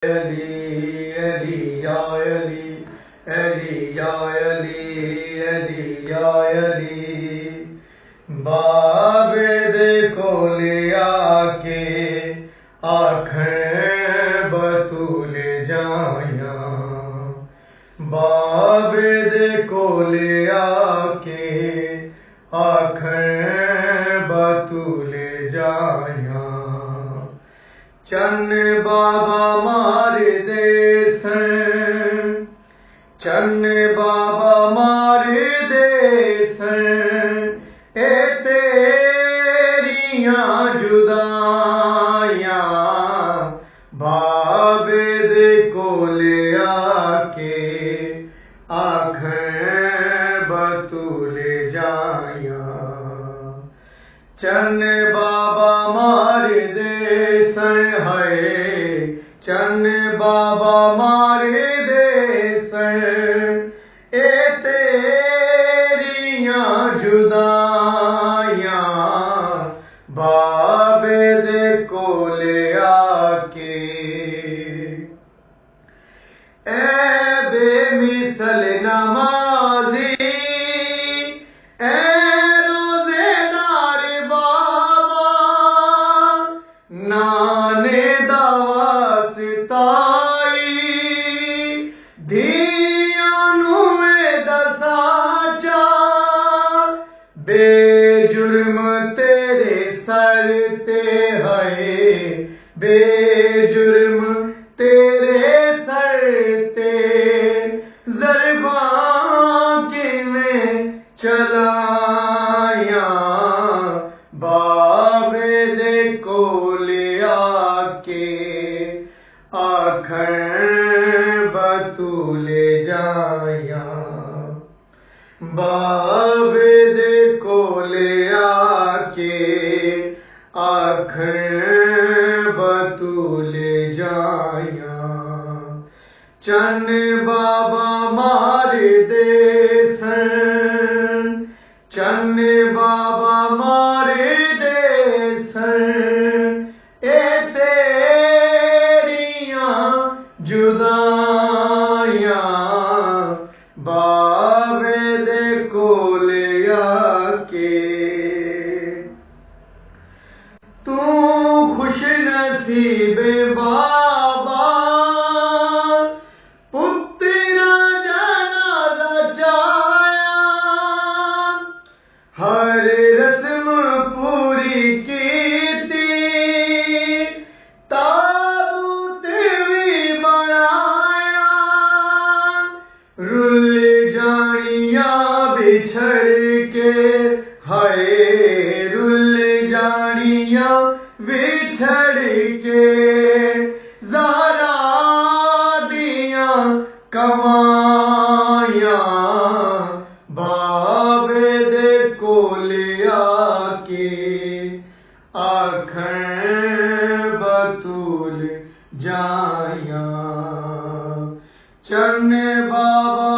Ali, Ali, ya Ali, Ali, ya Ali, Ali, ya Ali. बाबे दे कोले आके आखर बतूले जाया, बाबे दे कोले आके आखर बतूले जाया। चन्न बाबा मार दे सन, चन्न बाबा मार दे सन, ए तेरियां जुदाइयां बाबे दे कोले आके आखर बतूले जाया। चन्न बाबा मार दे सन है, चन्न बाबा मार दे सन, ए तेरियां जुदाइयां बाबे दे कोले आके। ए बेमिसल नमाजी, ए रोजेदार बाबा, नाने दावा सिताई धियानु दसाचा, बेजुर्म तेरे सर ते है, बेजुर्म तेरे सर ते, ज़रबां किवें चलाया बाबे दे कोले आके आखर बतूले जाया। बाबे दे कोले आके आखर बतूले जाया। चन्न बाबा मार दे सन, चन्न बाबा मार दे सन, ए तेरियां जुदाइयां बाबे दे कोले आके। तू खुश नसीब बाबा, पुत्रा जनाजा चाया, हर रस्म पूरी कीती, ताबूत भी बनाया, रुल जानियां बिछड़ के हाय, रुल जानियां बिछड़ के, ज़हरा दियां कमाइयां बाबे दे कोले आके आखर बतूल जाया। चन्न बाबा